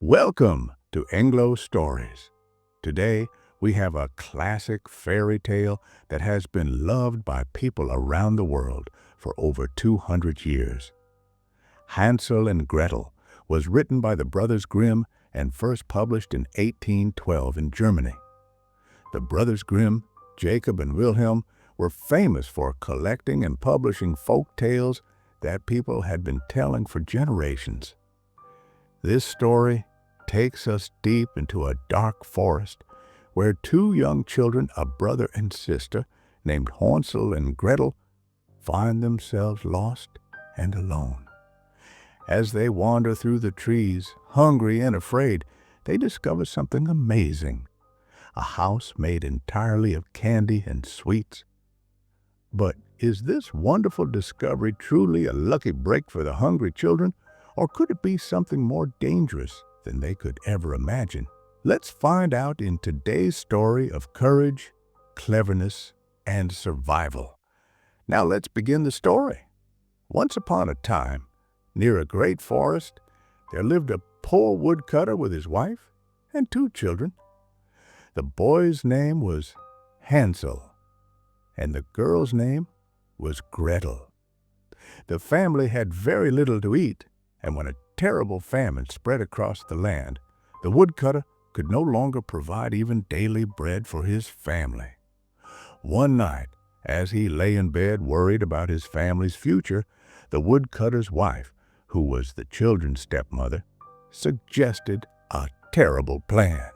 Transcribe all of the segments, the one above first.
Welcome to EngloStories. Today, we have a classic fairy tale that has been loved by people around the world for over 200 years. Hansel and Gretel was written by the Brothers Grimm and first published in 1812 in Germany. The Brothers Grimm, Jacob and Wilhelm, were famous for collecting and publishing folk tales that people had been telling for generations. This story takes us deep into a dark forest where two young children, a brother and sister, named Hansel and Gretel, find themselves lost and alone. As they wander through the trees, hungry and afraid, they discover something amazing: a house made entirely of candy and sweets. But is this wonderful discovery truly a lucky break for the hungry children, or could it be something more dangerous than they could ever imagine? Let's find out in today's story of courage, cleverness, and survival. Now let's begin the story. Once upon a time, near a great forest, there lived a poor woodcutter with his wife and two children. The boy's name was Hansel, and the girl's name was Gretel. The family had very little to eat, and when a terrible famine spread across the land, the woodcutter could no longer provide even daily bread for his family. One night, as he lay in bed worried about his family's future, the woodcutter's wife, who was the children's stepmother, suggested a terrible plan.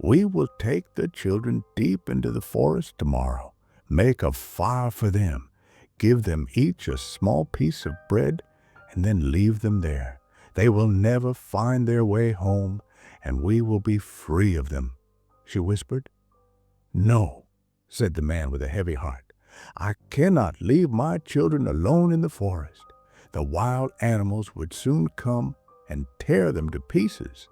"We will take the children deep into the forest tomorrow, make a fire for them, give them each a small piece of bread, and then leave them there. They will never find their way home, and we will be free of them," she whispered. "No," said the man with a heavy heart. "I cannot leave my children alone in the forest. The wild animals would soon come and tear them to pieces."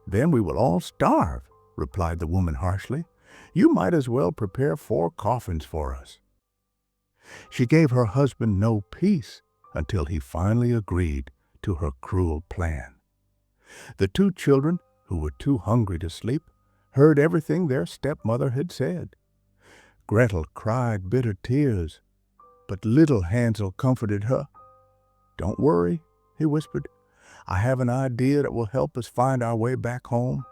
"Then we will all starve," replied the woman harshly. "You might as well prepare 4 coffins for us." She gave her husband no peace until he finally agreed to her cruel plan. The two children, who were too hungry to sleep, heard everything their stepmother had said. Gretel cried bitter tears, but little Hansel comforted her. "Don't worry," he whispered. "I have an idea that will help us find our way back home."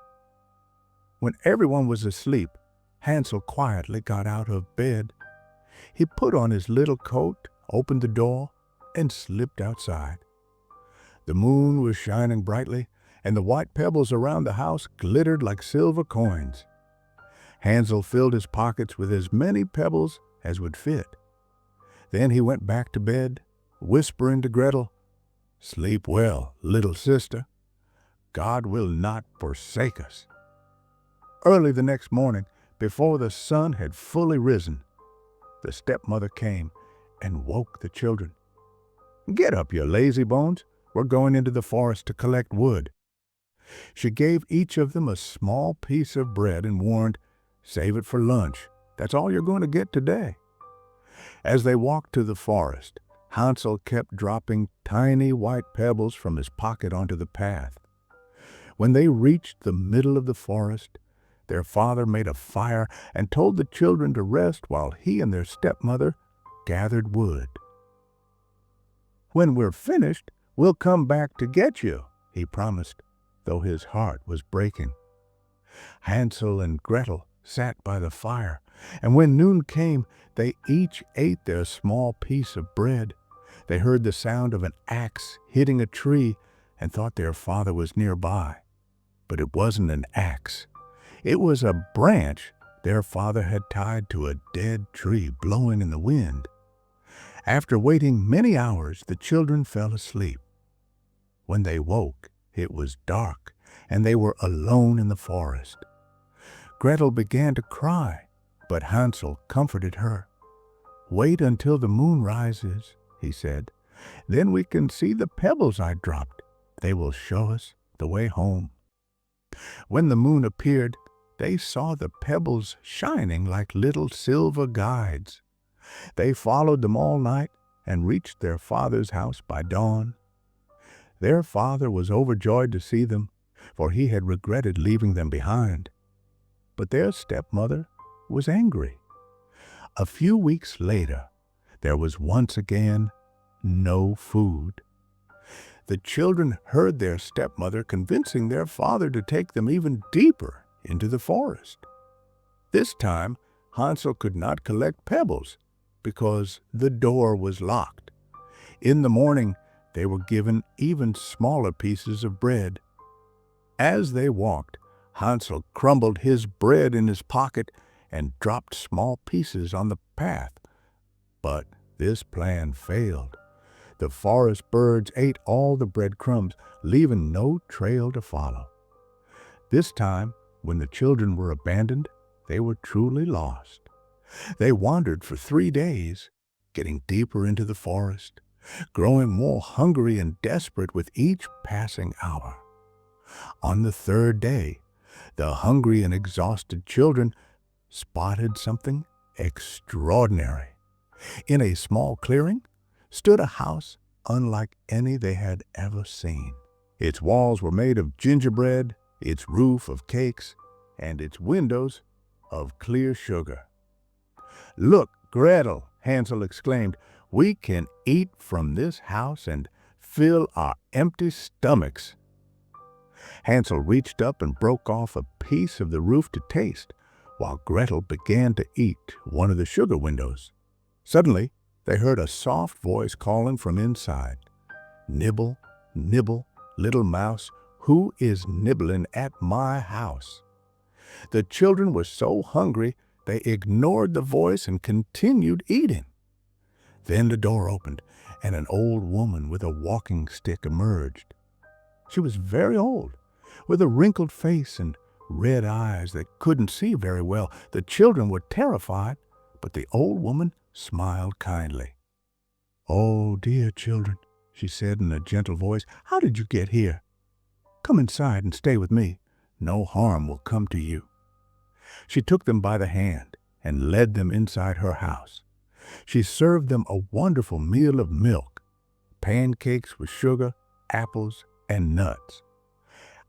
When everyone was asleep, Hansel quietly got out of bed. He put on his little coat, opened the door, and slipped outside. The moon was shining brightly, and the white pebbles around the house glittered like silver coins. Hansel filled his pockets with as many pebbles as would fit. Then he went back to bed, whispering to Gretel, "Sleep well, little sister. God will not forsake us." Early the next morning, before the sun had fully risen, the stepmother came and woke the children. "Get up, you lazy bones. We're going into the forest to collect wood." She gave each of them a small piece of bread and warned, "Save it for lunch. That's all you're going to get today." As they walked to the forest, Hansel kept dropping tiny white pebbles from his pocket onto the path. When they reached the middle of the forest, their father made a fire and told the children to rest while he and their stepmother gathered wood. "When we're finished, we'll come back to get you," he promised, though his heart was breaking. Hansel and Gretel sat by the fire, and when noon came, they each ate their small piece of bread. They heard the sound of an axe hitting a tree and thought their father was nearby. But it wasn't an axe. It was a branch their father had tied to a dead tree blowing in the wind. After waiting many hours, the children fell asleep. When they woke, it was dark, and they were alone in the forest. Gretel began to cry, but Hansel comforted her. "Wait until the moon rises," he said. "Then we can see the pebbles I dropped. They will show us the way home." When the moon appeared, they saw the pebbles shining like little silver guides. They followed them all night and reached their father's house by dawn. Their father was overjoyed to see them, for he had regretted leaving them behind. But their stepmother was angry. A few weeks later, there was once again no food. The children heard their stepmother convincing their father to take them even deeper into the forest. This time, Hansel could not collect pebbles because the door was locked. In the morning, they were given even smaller pieces of bread. As they walked, Hansel crumbled his bread in his pocket and dropped small pieces on the path. But this plan failed. The forest birds ate all the breadcrumbs, leaving no trail to follow. This time, when the children were abandoned, they were truly lost. They wandered for 3 days, getting deeper into the forest, growing more hungry and desperate with each passing hour. On the 3rd day, the hungry and exhausted children spotted something extraordinary. In a small clearing stood a house unlike any they had ever seen. Its walls were made of gingerbread, its roof of cakes, and its windows of clear sugar. "Look, Gretel," Hansel exclaimed, "we can eat from this house and fill our empty stomachs." Hansel reached up and broke off a piece of the roof to taste, while Gretel began to eat one of the sugar windows. Suddenly, they heard a soft voice calling from inside. "Nibble, nibble, little mouse, who is nibbling at my house?" The children were so hungry they ignored the voice and continued eating. Then the door opened, and an old woman with a walking stick emerged. She was very old, with a wrinkled face and red eyes that couldn't see very well. The children were terrified, but the old woman smiled kindly. "Oh, dear children," she said in a gentle voice, "how did you get here? Come inside and stay with me. No harm will come to you." She took them by the hand and led them inside her house. She served them a wonderful meal of milk, pancakes with sugar, apples, and nuts.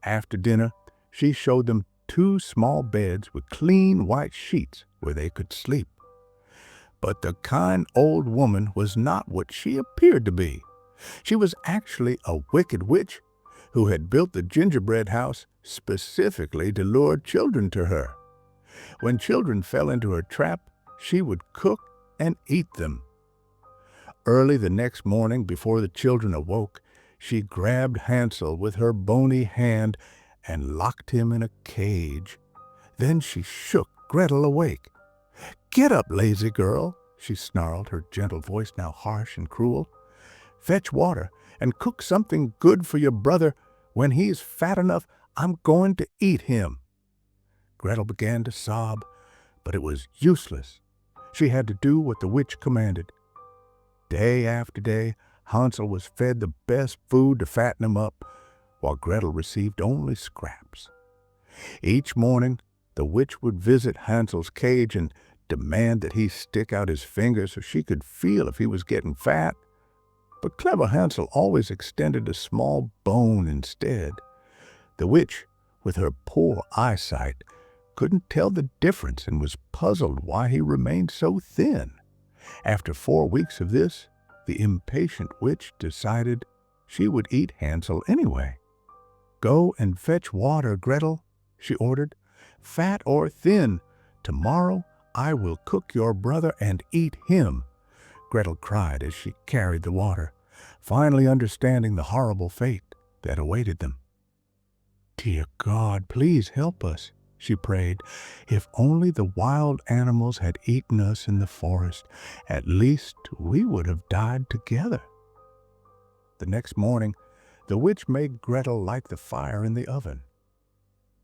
After dinner, she showed them 2 small beds with clean white sheets where they could sleep. But the kind old woman was not what she appeared to be. She was actually a wicked witch who had built the gingerbread house specifically to lure children to her. When children fell into her trap, she would cook and eat them. Early the next morning, before the children awoke, she grabbed Hansel with her bony hand and locked him in a cage. Then she shook Gretel awake. "Get up, lazy girl," she snarled, her gentle voice now harsh and cruel. "Fetch water and cook something good for your brother. When he's fat enough, I'm going to eat him." Gretel began to sob, but it was useless. She had to do what the witch commanded. Day after day, Hansel was fed the best food to fatten him up, while Gretel received only scraps. Each morning, the witch would visit Hansel's cage and demand that he stick out his finger so she could feel if he was getting fat. But clever Hansel always extended a small bone instead. The witch, with her poor eyesight, couldn't tell the difference and was puzzled why he remained so thin. After 4 weeks of this, the impatient witch decided she would eat Hansel anyway. "Go and fetch water, Gretel," she ordered. "Fat or thin, tomorrow I will cook your brother and eat him." Gretel cried as she carried the water, finally understanding the horrible fate that awaited them. "Dear God, please help us," she prayed. "If only the wild animals had eaten us in the forest, at least we would have died together." The next morning, the witch made Gretel light the fire in the oven.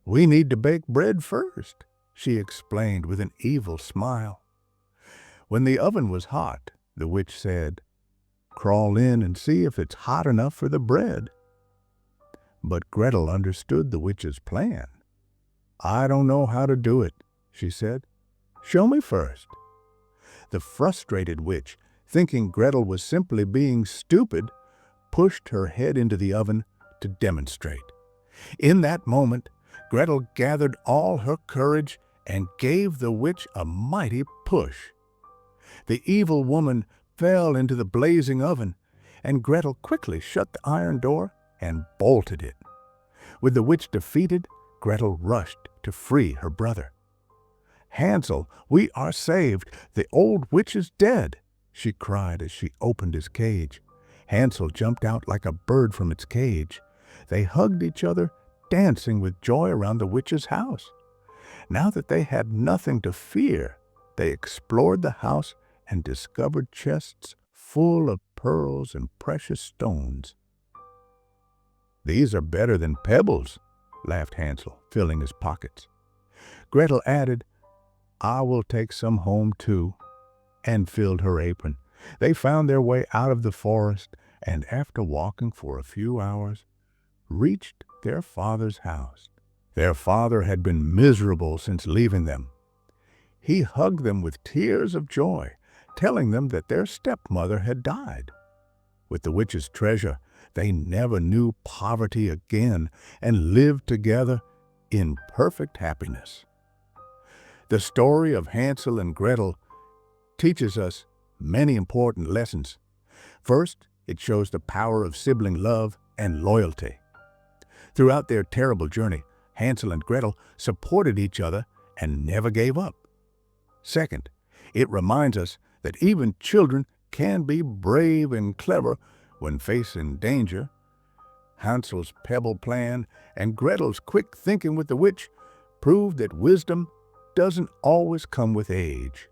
"We need to bake bread first," she explained with an evil smile. When the oven was hot, the witch said, "Crawl in and see if it's hot enough for the bread." But Gretel understood the witch's plan. "I don't know how to do it," she said. "Show me first." The frustrated witch, thinking Gretel was simply being stupid, pushed her head into the oven to demonstrate. In that moment, Gretel gathered all her courage and gave the witch a mighty push. The evil woman fell into the blazing oven, and Gretel quickly shut the iron door and bolted it. With the witch defeated, Gretel rushed to free her brother. "Hansel, we are saved! The old witch is dead!" she cried as she opened his cage. Hansel jumped out like a bird from its cage. They hugged each other, dancing with joy around the witch's house. Now that they had nothing to fear, they explored the house and discovered chests full of pearls and precious stones. "These are better than pebbles," laughed Hansel, filling his pockets. Gretel added, "I will take some home too," and filled her apron. They found their way out of the forest, and after walking for a few hours, reached their father's house. Their father had been miserable since leaving them. He hugged them with tears of joy, telling them that their stepmother had died. With the witch's treasure, they never knew poverty again and lived together in perfect happiness. The story of Hansel and Gretel teaches us many important lessons. First, it shows the power of sibling love and loyalty. Throughout their terrible journey, Hansel and Gretel supported each other and never gave up. Second, it reminds us that even children can be brave and clever when facing danger. Hansel's pebble plan and Gretel's quick thinking with the witch proved that wisdom doesn't always come with age.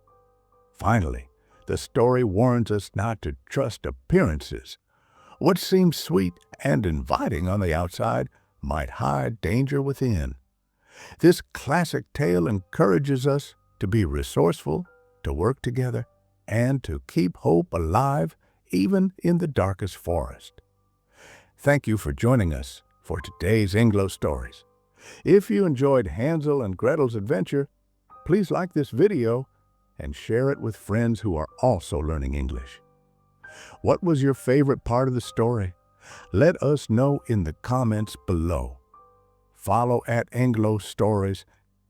Finally, the story warns us not to trust appearances. What seems sweet and inviting on the outside might hide danger within. This classic tale encourages us to be resourceful, to work together, and to keep hope alive even in the darkest forest. Thank you for joining us for today's EngloStories. If you enjoyed Hansel and Gretel's adventure, please like this video and share it with friends who are also learning English. What was your favorite part of the story? Let us know in the comments below. Follow at EngloStories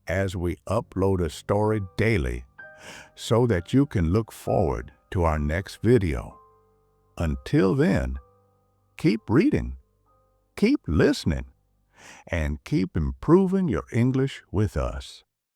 as we upload a story daily so that you can look forward to our next video. Until then, keep reading, keep listening, and keep improving your English with us.